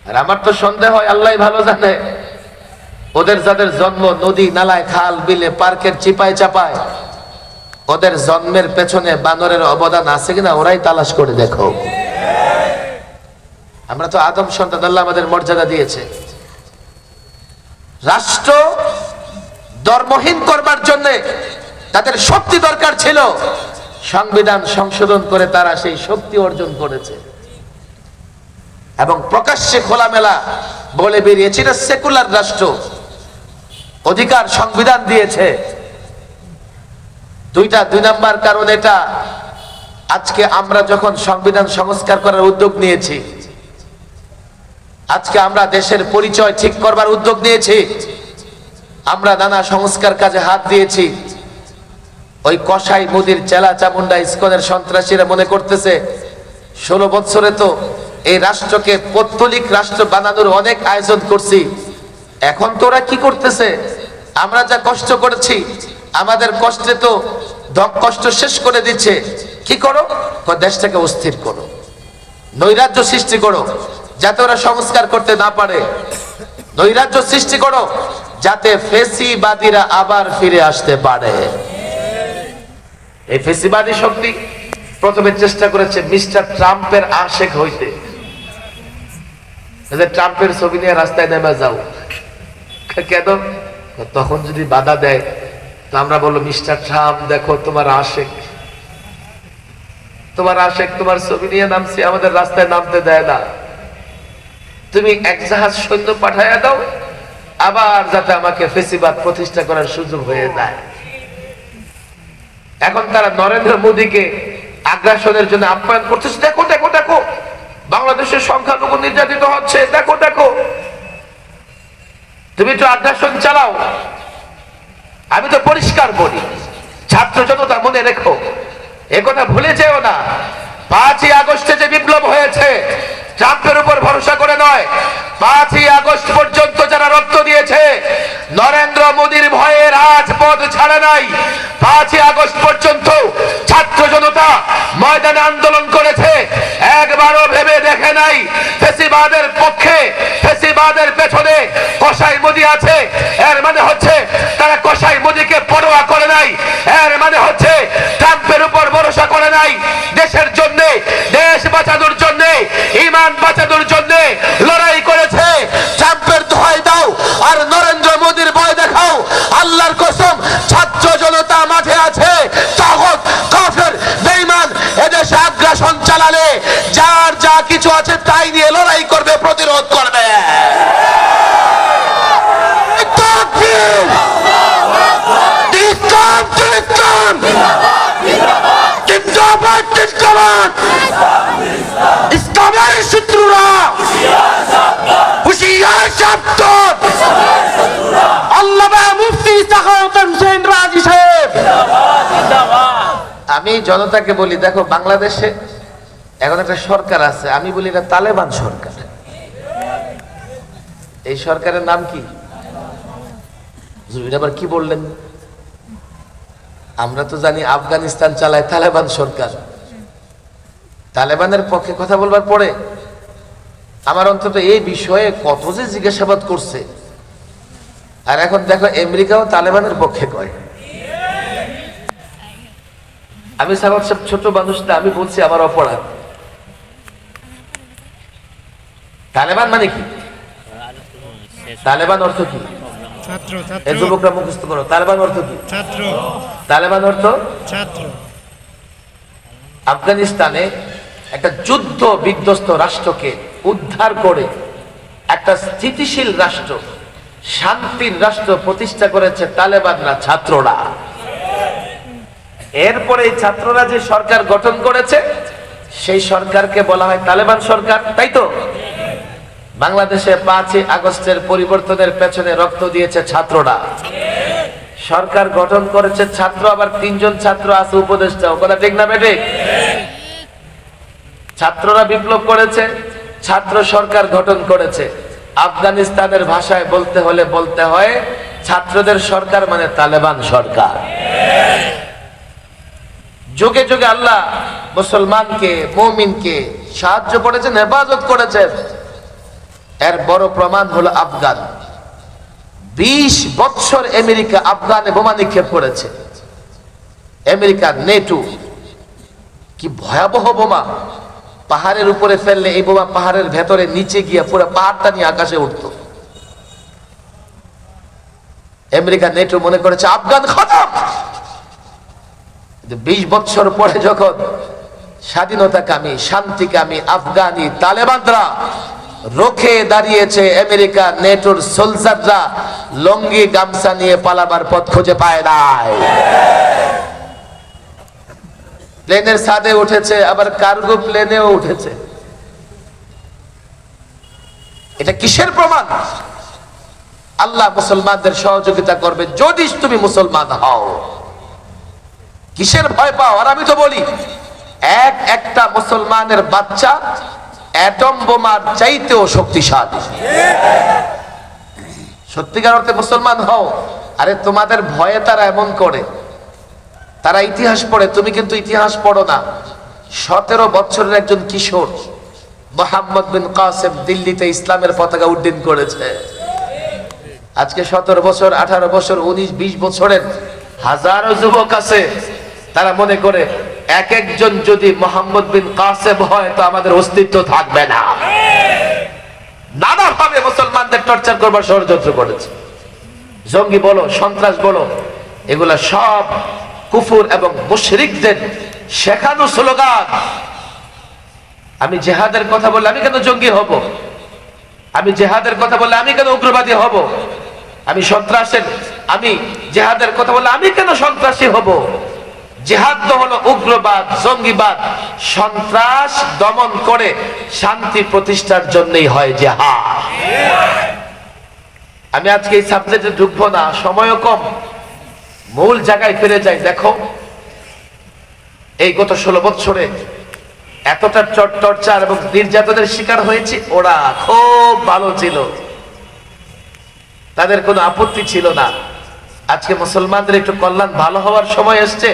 আর আমার তো সন্দেহ হয়, আল্লাহ ভালো জানে, ওদের যাদের জন্ম নদী নালায় খাল বিলে পার্কের চিপায় চাপায়, ওদের জন্মের পেছনে বানরের অবদান আছে কিনা ওরাই তালাশ করে দেখো। আমরা তো আদম সন্তান, আল্লাহ আমাদের মর্যাদা দিয়েছে। রাষ্ট্র ধর্মহীন করবার জন্য তাদের শক্তি দরকার ছিল, সংবিধান সংশোধন করে তারা সেই শক্তি অর্জন করেছে এবং প্রকাশ্যে খোলামেলা বলে বেরিয়েছে এটা সেকুলার রাষ্ট্র, অধিকার সংবিধান দিয়েছে। 2 নাম্বার কারণ এটা, আজকে আমরা যখন সংবিধান সংস্কার করার উদ্যোগ নিয়েছি, আজকে আমরা দেশের পরিচয় ঠিক করবার উদ্যোগ নিয়েছি, আমরা নানা সংস্কার কাজে হাত দিয়েছি। ওই কসাই মুদির চেলা চামুন্ডা ইসকনের সন্ত্রাসীরা মনে করতেছে 16 বছরে তো এই রাষ্ট্রকে পৌত্তলিক রাষ্ট্র বানানোর অনেক আয়োজন করছি, এখন তো ওরা কি করতেছে, আমরা যা কষ্ট করেছি আমাদের কষ্টে তো কষ্ট শেষ করে দিচ্ছে। কি করো, দেশটাকে অস্থির করো, নৈরাজ্য সৃষ্টি করো, যাতে ওরা সংস্কার করতে না পারে, নৈরাজ্য সৃষ্টি করো যাতে ফেসিবাদীরা আবার ফিরে আসতে পারে। এই ফেসিবাদী শক্তি প্রথমে চেষ্টা করেছে মিস্টার ট্রাম্পের আশেক হইতে, ট্রাম্পের ছবি নিয়ে রাস্তায় নেমে যাও। কেন? তখন যদি বাধা দেয় তো আমরা বলবো, মিস্টার ট্রাম্প দেখো তোমার আশেক, তোমার আশেক তোমার ছবি নিয়ে নামছে, আমাদের রাস্তায় নামতে দেয় না, তুমি এক জাহাজ সৈন্য পাঠাইয়া দাও আবার যাতে আমাকে ফেসিবাদ প্রতিষ্ঠা করার সুযোগ হয়ে যায়। এখন তারা নরেন্দ্র মোদীকে আগ্রাসনের জন্য আপ্যায়ন করতেছে, দেখো দেখো দেখো বাংলাদেশের সংখ্যালঘু নির্যাতিত হচ্ছে, দেখো দেখো তুমি একটু আগ্রাসন চালাও। আমি তো পরিষ্কার বলি, ছাত্র জনতা মনে রেখো, একথা ভুলে যেও না, 5ই আগস্টে যে বিপ্লব হয়েছে ট্রাম্পের উপর ভরসা করে নয়, 5ই আগস্ট পর্যন্ত যারা রক্ত দিয়েছে নরেন্দ্র মোদীর ভয়ে রাজপথ ছাড়ে নাই। 5ই আগস্ট পর্যন্ত ছাত্র জনতা ময়দানে আন্দোলন করেছে, একবারও ভেবে দেখে নাই ফেসিবাদের পক্ষে, ফেসিবাদের পেছনে কসাই মোদী আছে, এর মানে হচ্ছে তারা কসাই মোদীকে পরোয়া করে নাই, এর মানে হচ্ছে ট্রাম্পের উপর ভরসা করে নাই। দেশের জন্য, দেশ বাঁচানোর জন্য, ইমান বাঁচানোর জন্য লড়াই করেছে। ট্রাম্পের দোহাই দাও আর নরেন্দ্র মোদীর ভয় দেখাও। আল্লাহর কসম, ছাত্র জনতা মাঠে আছে, তাগুত কাফের বেঈমান এদেশে আগ্রাসন চালালে যার যা কিছু আছে তাই নিয়ে লড়াই করবে, প্রতিরোধ করবে। ইসলামের শত্রুরা হুঁশিয়ার সাবধান। আল্লামা মুফতি সাখাওয়াত হোসেন রাজি সাহেব। আমি জনতাকে বলি, দেখো বাংলাদেশে এখন একটা সরকার আছে, আমি বলি এটা তালেবান সরকার। এই সরকারের নাম কি? আবার কি বললেন? আমরা তো জানি আফগানিস্তান চালায় তালেবান সরকার। তালেবানের পক্ষে কথা বলবার পরে আমার অন্তত এই বিষয়ে কত যে জিজ্ঞাসাবাদ করছে, আর এখন দেখো আমেরিকাও তালেবানের পক্ষে কয়। আমি সাহেব সব ছোট মানুষ না, আমি বলছি আমার অপরাধ। তালেবান মানে কি? তালেবান অর্থ কি? ছাত্র এই যুবকরা মুখস্থ করো, তালেবান অর্থ কি? ছাত্র তালেবান অর্থ ছাত্র। আফগানিস্তানে একটা যুদ্ধ বিধ্বস্ত রাষ্ট্রকে উদ্ধার করে একটা স্থিতিশীল রাষ্ট্র, শান্তির রাষ্ট্র প্রতিষ্ঠা করেছে তালেবানরা, ছাত্ররা। এরপরে এই ছাত্ররা যে সরকার গঠন করেছে সেই সরকারকে বলা হয় তালেবান সরকার, তাই তো? বাংলাদেশে 5ই আগস্টের পরিবর্তনের পেছনে রক্ত দিয়েছে ছাত্ররা, সরকার গঠন করেছে ছাত্র, আবার 3 জন ছাত্র আছে উপদেষ্টা, ওগুলা ঠিক না বেঠিক? ছাত্ররা বিপ্লব করেছে, ছাত্র সরকার গঠন করেছে। আফগানিস্তানের ভাষায় বলতে হলে বলতে হয় ছাত্রদের সরকার মানে তালেবান সরকার। যুগে যুগে আল্লাহ মুসলমানকে, মুমিনকে সাহায্য করেছেন, হেফাজত করেছেন। এর বড় প্রমাণ হলো আফগান। 20 বছর আমেরিকা আফগানে বোমা নিক্ষেপ করেছে। আমেরিকা, নেটো, কি ভয়াবহ বোমা! পাহাড়ের উপরে ফেললে এই বোমা পাহাড়ের ভেতরে নিচে গিয়ে পুরো পাহাড়টা নিয়ে আকাশে উঠত। আমেরিকা, নেটো মনে করেছে আফগান খতম। 20 বছর পরে যখন স্বাধীনতাকামী, শান্তিকামী আফগানি তালেবানরা রুখে দাঁড়িয়েছে, আমেরিকা, নেটোর সোলজাররা লঙ্গি গামছা নিয়ে পালাবার পথ খুঁজে পায় নাই। প্লেনের ছাদে উঠেছে, আবার কার্গো প্লেনেও উঠেছে। এটা কিসের প্রমাণ? আল্লাহ মুসলমানদের সহযোগিতা করবে যদি তুমি মুসলমান হও। কিসের ভয় পাও? আর আমি তো বলি একটা মুসলমানের বাচ্চা অ্যাটম বোমার চাইতেও শক্তিশালী। সত্যিকার অর্থে মুসলমান হও। আরে তোমাদের ভয়ে তারা এমন করে, তারা ইতিহাস পড়ে, তুমি কিন্তু ইতিহাস পড়ো না। 17 বছরের একজন কিশোর মোহাম্মদ বিন কাসেম দিল্লিতে ইসলামের পতাকা উড্ডীন করেছে। আজকে 17 বছর, 18 বছর, 19, 20 বছরের হাজারো যুবক আছে, তারা মনে করে এক একজন যদি মোহাম্মদ বিন কাসেম হয় তো আমাদের অস্তিত্ব থাকবে না। নানাভাবে মুসলমানদের টর্চার করবার ষড়যন্ত্র করেছে। জঙ্গি বলো, সন্ত্রাস বলো, এগুলা সব কুফর এবং মুশরিকদের শেখানো স্লোগান। আমি জিহাদের কথা বললে আমি কেন জঙ্গি হব? আমি জিহাদের কথা বললে আমি কেন উগ্রবাদী হব? আমি জিহাদের কথা বললে আমি কেন সন্ত্রাসী হব? জিহাদ তো হলো উগ্রবাদ, জঙ্গিবাদ, সন্ত্রাস দমন করে শান্তি প্রতিষ্ঠার জন্যই হয় জিহাদ। আমি আজকে এই সাবজেক্টে ঢুকবো না, সময়ও কম, মূল জায়গায় ফিরে যাই। দেখো, এই গত 16 বছরে এতটা টর্চার এবং নির্যাতনের শিকার হয়েছে। ওরা খুব ভালো ছিল, তাদের কোনো আপত্তি ছিল না। আজকে মুসলমানদের একটু কল্যাণ ভালো হওয়ার সময় এসছে,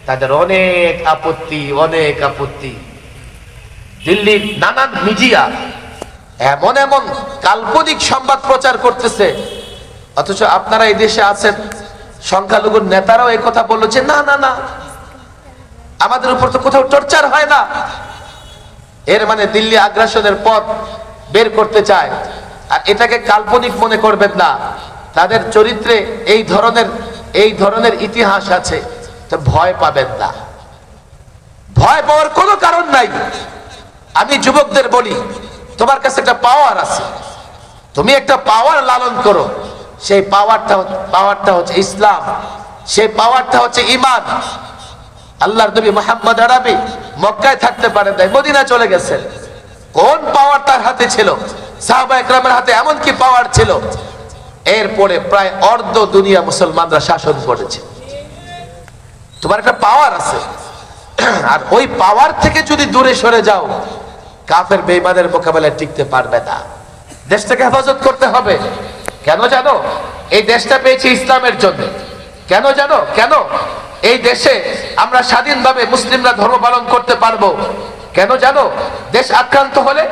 তাদের অনেক আপত্তি, অনেক আপত্তি। দিল্লির নানান মিডিয়া এমন এমন কাল্পনিক সংবাদ প্রচার করতেছে, অথচ আপনারা এই দেশে আছেন, সংখ্যালঘুর নেতারাও এই কথা বললো যে না না না, আমাদের উপর তো কোথাও টর্চার হয় না। এর মানে দিল্লি আগ্রাসনের পথ বের করতে চায়। আর এটাকে কাল্পনিক মনে করবেন না, তাদের চরিত্রে এই ধরনের ইতিহাস আছে। তো ভয় পাবেন না, ভয় পাওয়ার কোনো কারণ নাই। আমি যুবকদের বলি, তোমার কাছে একটা পাওয়ার আছে, তুমি একটা পাওয়ার লালন করো। সেই পাওয়ারটা হচ্ছে ইসলাম, সেই পাওয়ারটা হচ্ছে ঈমান। আল্লাহর নবী মুহাম্মদ আরবি মক্কায় থাকতে পারেন নাই, মদিনা চলে গেছেন। কোন পাওয়ার তার হাতে ছিল? সাহাবা একরামের হাতে এমন কি পাওয়ার ছিল? এরপরে প্রায় অর্ধ দুনিয়া মুসলমানরা শাসন করেছে। তোমার একটা পাওয়ার আছে, আর ওই পাওয়ার থেকে যদি দূরে সরে যাও, কাফের বেঈমানের মোকাবেলায় টিকতে পারবে না। দেশটাকে হেফাজত করতে হবে। কেন জানো? এই দেশটা পেয়েছি ইসলামের জন্য। কেন জানো? কেন এই দেশে আমরা স্বাধীনভাবে মুসলিমরা ধর্ম পালন করতে পারবো? কেন জানো? দেশ আক্রান্ত হলে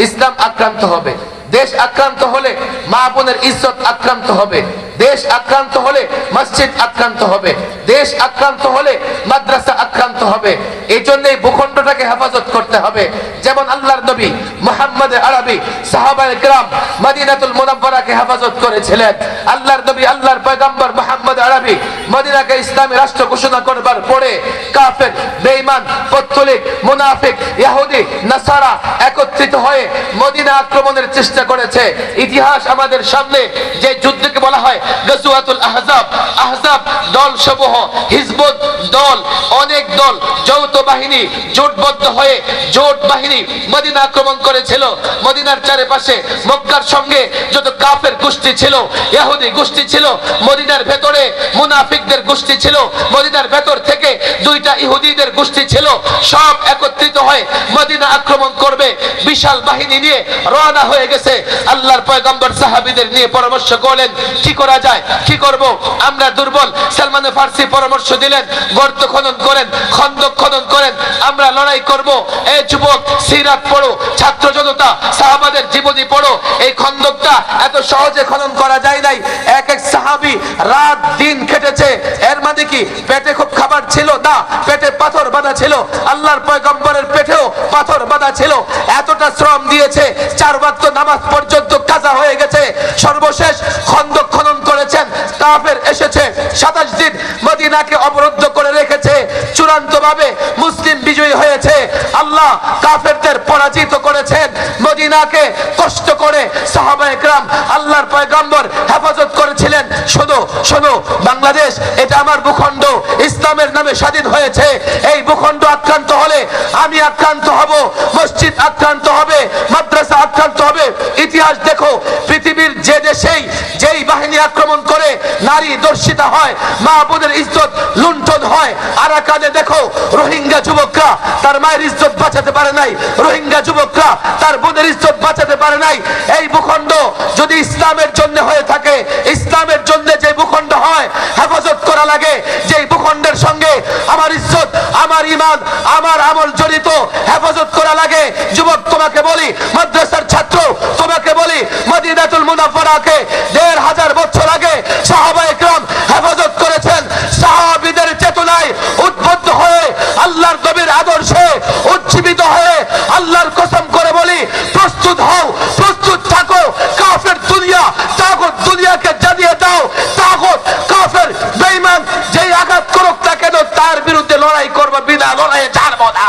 ইসলাম আক্রান্ত হবে, দেশ আক্রান্ত হলে মা বোনের ইজ্জত আক্রান্ত হবে, দেশ আক্রান্ত হলে মসজিদ আক্রান্ত হবে, দেশ আক্রান্ত হলে মাদ্রাসা আক্রান্ত হবে। এই জন্যই ভূখণ্ডটাকে হেফাজত করতে হবে। যেমন আল্লাহর নবী মুহাম্মদ আরবি সাহাবায়ে কেরাম মদিনাতুল মুনাওয়ারাকে হেফাজত করেছিলেন। আল্লাহর নবী আল্লাহর পয়গম্বর মুহাম্মদ আরবি মদিনাকে ইসলামী রাষ্ট্র ঘোষণা করবার পরে কাফের, বেঈমান, পত্তলিক, মুনাফিক, ইহুদি, নাসারা একত্রিত হয়ে মদিনা আক্রমণের চেষ্টা করেছে। ইতিহাস আমাদের সামনে যে যুদ্ধকে বলা হয় গজওয়াতুল আহজাব, আহজাব দল সমূহ, হিজবুত দল, অনেক দল, যৌথ বাহিনী জোটবদ্ধ হয়ে জোট বাহিনী মদিনা আক্রমণ করেছিল। মদিনার চারপাশে মক্কার সঙ্গে যত কাফের গোষ্ঠী ছিল, ইহুদি গোষ্ঠী ছিল, মদিনার ভেতরে মুনাফিকদের গোষ্ঠী ছিল, মদিনার ভেতর থেকে দুইটা ইহুদিদের গোষ্ঠী ছিল, সব একত্রিত হয়ে মদিনা আক্রমণ করবে বিশাল বাহিনী নিয়ে রওনা হয়ে গেছে। আল্লাহর পয়গম্বর সাহাবীদের নিয়ে পরামর্শ করলেন কি করা যায়, কি করব, আমরা দুর্বল। সালমান ফারসি পরামর্শ দিলেন গর্ত খনন করেন, খন্দক খনন করেন, আমরা লড়াই করব। এই যুবক সিরাত পড়ো, ছাত্র জনতা সাহাবাদের জীবনী পড়ো। এই খন্দকটা এত সহজে খনন করা যায় নাই। এক এক সাহাবী রাত দিন খেটেছে। এর মানে কি পেটে খুব খাবার ছিল না, পেটে পাথর বাঁধা ছিল। আল্লাহর পয়গম্বরের পেটেও পাথর বাঁধা ছিল। এতটা শ্রম দিয়েছে, 4 ওয়াক্ত নামাজ পর্যন্ত কাজা হয়ে গেছে। সর্বশেষ খন্দক খনন করেছেন, কাফের এসেছে, 27 দিন মদিনাকে অবরুদ্ধ করে রেখেছে। চূড়ান্তভাবে মুসলিম বিজয়ী হয়েছে। আল্লাহ কাফেরদের পরাজিত করেছেন। মদিনাকে কষ্ট করে সাহাবায়ে কেরাম আল্লাহর পয়গম্বর হেফাজত করেছিলেন। শোনো শোনো, বাংলাদেশ এটা আমার ভূখণ্ড, ইসলামের নামে স্বাধীন হয়েছে। এই ভূখণ্ড আক্রান্ত হলে আমি আক্রান্ত হব, মসজিদ আক্রান্ত হবে, মাদ্রাসা আক্রান্ত হবে। ইতিহাস দেখো, পৃথিবীর যে দেশেই যেই বাহিনী আক্রমণ করে নারী দর্শিতা হয়, মা বোনের ইজ্জত লুণ্ঠন হয়। আরাকানে দেখো, রোহিঙ্গা যুবকরা তার মায়ের ইজ্জত বাঁচাতে পারে নাই, রোহিঙ্গা যুবকরা তার বোনের ইজ্জত বাঁচাতে পারে নাই। এই ভূখণ্ড যদি ইসলামের জন্য হয়ে থাকে, ইসলামের জন্য যে ভূখণ্ড হয় হেফাজত করা লাগে, যে ভূখণ্ডের সঙ্গে আমার ইজ্জত, আমার ঈমান, আমার আমল জড়িত, হেফাজত করা লাগে। যুবক তোমাকে বলি, মাদ্রাসার ছাত্র তোমাকে বলি, মদিনাতুল মুনাওয়ারাকে 1500 বছর আগে সাহাবায়ে কেরাম হেফাজত করেছেন। সাহাবীদের চেতনায় উদ্বুদ্ধ হয়ে, আল্লাহর নবীর আদর্শে উজ্জীবিত হয়ে আল্লাহর কসম করে বলি, প্রস্তুত হও, প্রস্তুত থাকো। কাফের দুনিয়া, তাগুত দুনিয়াকে জানিয়ে দাও, তাগুত কাফের বেঈমান যেই আঘাত করুক না কেন তার বিরুদ্ধে লড়াই করবে, বিনা লড়াইয়ে ছাড়ব না।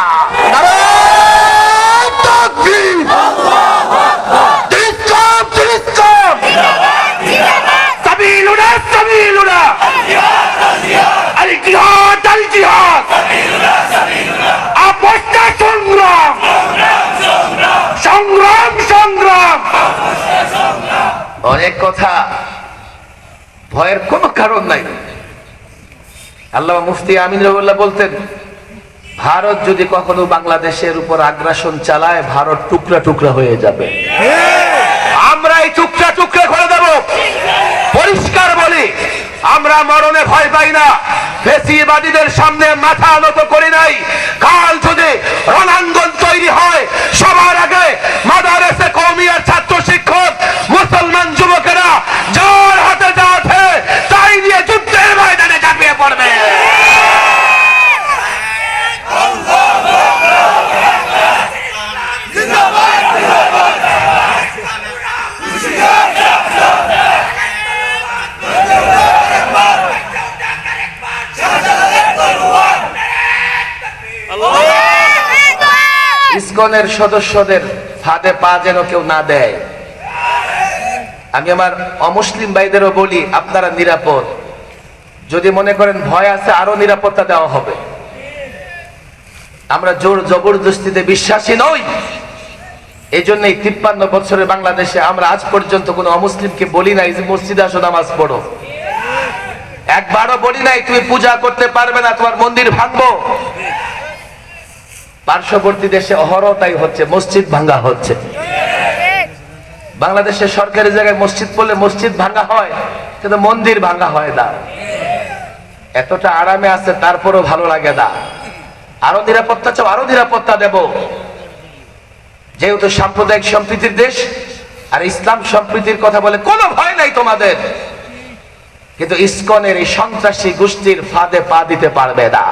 নারায়ে তাকবীর, আল্লাহু আকবার, ইসলাম ইসলাম, সাবিলুনা সাবিলুনা, আল জিহাদ আল জিহাদ, আপসটা সংগ্রাম, সংগ্রাম সংগ্রাম। অনেক কথা, ভয়ের কোনো কারণ নাই। আল্লামা মুফতি আমিন রহুল্লাহ বলতেন, ভারত যদি কখনো বাংলাদেশের উপর আগ্রাসন চালায়, ভারত টুকরা টুকরা হয়ে যাবে। আমরা এই টুকরা টুকরা করে দেব। পরিষ্কার বলি, আমরা মরণে ভয় পাই না, ফেসিবাদীদের সামনে মাথা নত করি নাই। কাল যদি রণাঙ্গন তৈরি হয়, সবার আগে মাদারেসে কওমিয়ার ছাত্র শিক্ষক মুসলমান যুবকেরা যার হাতে যা আছে তাই নিয়ে যুদ্ধের ময়দানে ঝাঁপিয়ে পড়বে। ইসকনের সদস্যদের ফাঁদে পা যেন কেউ না দেয়। আমি আমার অমুসলিম ভাইদেরও বলি, আপনারা নিরাপদ। যদি মনে করেন ভয় আছে, আরো নিরাপত্তা দেওয়া হবে। আমরা জোর জবরদস্তিতে বিশ্বাসী নই। এই জন্যই 53 বছরের বাংলাদেশে আমরা আজ পর্যন্ত কোনো অমুসলিমকে বলি নাই যে মসজিদে আসো নামাজ পড়ো। একবারও বলি নাই তুমি পূজা করতে পারবে না, তোমার মন্দির ভাঙবো। পার্শ্ববর্তী দেশে অহরহ তাই হচ্ছে, মসজিদ ভাঙা হচ্ছে। বাংলাদেশের সরকারি জায়গায় মসজিদ পড়লে মসজিদ ভাঙা হয়, কিন্তু মন্দির ভাঙা হয় না। এতটা আরামে আছে, তারপরও ভালো লাগে না। আরো নিরাপত্তা চাও, আরো নিরাপত্তা দেব। যেহেতু সাম্প্রদায়িক সম্প্রীতির দেশ আর ইসলাম সম্প্রীতির কথা বলে, কোনো ভয় নাই তোমাদের। কিন্তু ইসকনের এই সন্ত্রাসী গোষ্ঠীর ফাঁদে পা দিতে পারবে না।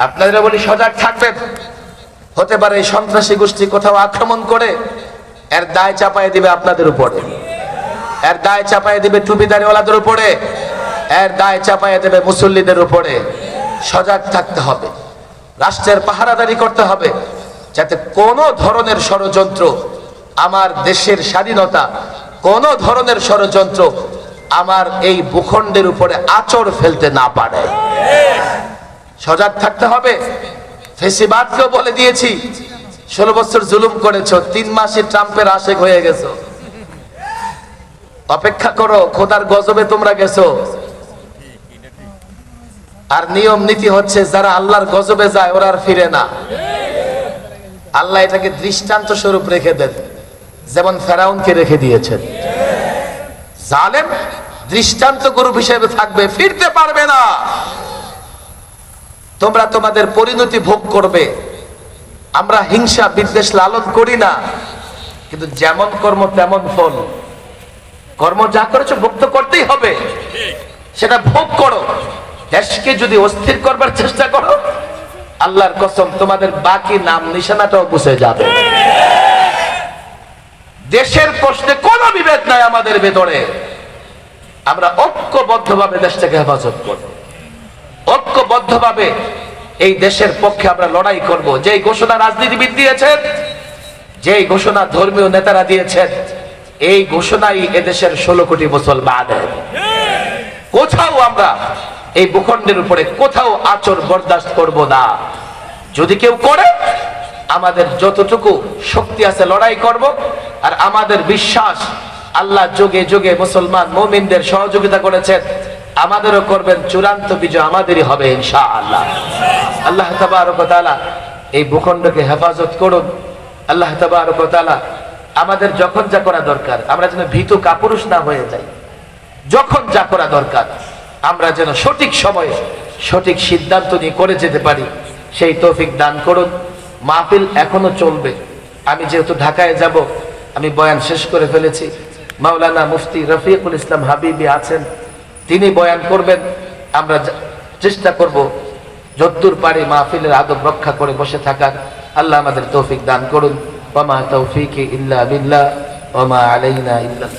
আপনারা বলি সজাগ থাকবেন। হতে পারে এই সন্ত্রাসী গোষ্ঠী কোথাও আক্রমণ করে এর দায় চাপায় দিবে আপনাদের উপরে, এর দায় চাপায় দিবে টুপিদারিওয়ালাদের উপরে, এর দায় চাপায় দেবে মুসল্লিদের উপরে। সজাগ থাকতে হবে, রাষ্ট্রের পাহারাদারি করতে হবে, যাতে কোনো ধরনের ষড়যন্ত্র আমার দেশের স্বাধীনতা, কোনো ধরনের ষড়যন্ত্র আমার এই ভূখণ্ডের উপরে আঁচড় ফেলতে না পারে। সজাগ থাকতে হবে। ফেসিবাদকেও বলে দিয়েছি, 16 বছর জুলুম করেছো, 3 মাসে ট্রাম্পের আশেক হয়ে গেছো, অপেক্ষা করো, খোদার গজবে তোমরা গেছো। আর নিয়ম নীতি হচ্ছে যারা আল্লাহর গজবে যায় ওরা আর ফিরে না। আল্লাহ এটাকে দৃষ্টান্ত স্বরূপ রেখে দেন, যেমন ফেরাউনকে রেখে দিয়েছেন। জালেম দৃষ্টান্ত গ্রুপ হিসেবে থাকবে, ফিরতে পারবে না। তোমরা তোমাদের পরিণতি ভোগ করবে। আমরা হিংসা বিদ্বেষ লালন করি না, কিন্তু যেমন কর্ম তেমন ফল। কর্ম যা করেছো ভোগ তো করতেই হবে, সেটা ভোগ করো। দেশকে যদি অস্থির করবার চেষ্টা করো, আল্লাহর কসম তোমাদের বাকি নাম নিশানাটাও মুছে যাবে। দেশের প্রশ্নে কোনো বিভেদ নাই আমাদের ভেতরে। আমরা ঐক্যবদ্ধভাবে দেশটাকে হেফাজত করব, ঐক্যবদ্ধভাবে এই দেশের পক্ষে আমরা লড়াই করব। যেই ঘোষণা রাজনীতিবিদ দিয়েছেন, যেই ঘোষণা ধর্মীয় নেতারা দিয়েছেন, এই ঘোষণাই এদেশের 16 কোটি মুসলমানের। কোথাও আমরা এই ভূখণ্ডের উপরে কোথাও আচরণ বরদাস্ত করব না। যদি কেউ করে, আমাদের যতটুকু শক্তি আছে লড়াই করব। আর আমাদের বিশ্বাস, আল্লাহ যুগে যুগে মুসলমান মুমিনদের সহযোগিতা করেছেন, আমাদেরও করবেন। চূড়ান্ত বিজয় আমাদেরই হবে ইনশাআল্লাহ। আল্লাহ তাবারক ওয়া তাআলা এই ভূখণ্ডকে হেফাজত করুন। আল্লাহ তাবারক ওয়া তাআলা আমাদের যখন যা করা দরকার, আমরা যেন ভীতু কাপুরুষ না হয়ে যাই। যখন যা করা দরকার আমরা যেন সঠিক সময়ে সঠিক সিদ্ধান্ত নিয়ে করে যেতে পারি, সেই তৌফিক দান করুন। মাহফিল এখনো চলবে। আমি যেহেতু ঢাকায় যাব, আমি বয়ান শেষ করে ফেলেছি। মাওলানা মুফতি রফিকুল ইসলাম হাবিবি আছেন, তিনি বয়ান করবেন। আমরা চেষ্টা করব যতদূর পারি মাহফিলের আদব রক্ষা করে বসে থাকার। আল্লাহ আমাদের তৌফিক দান করুন। ওয়া মা তৌফিকি ইল্লা বিল্লাহ ওয়া মা আলাইনা ইল্লাল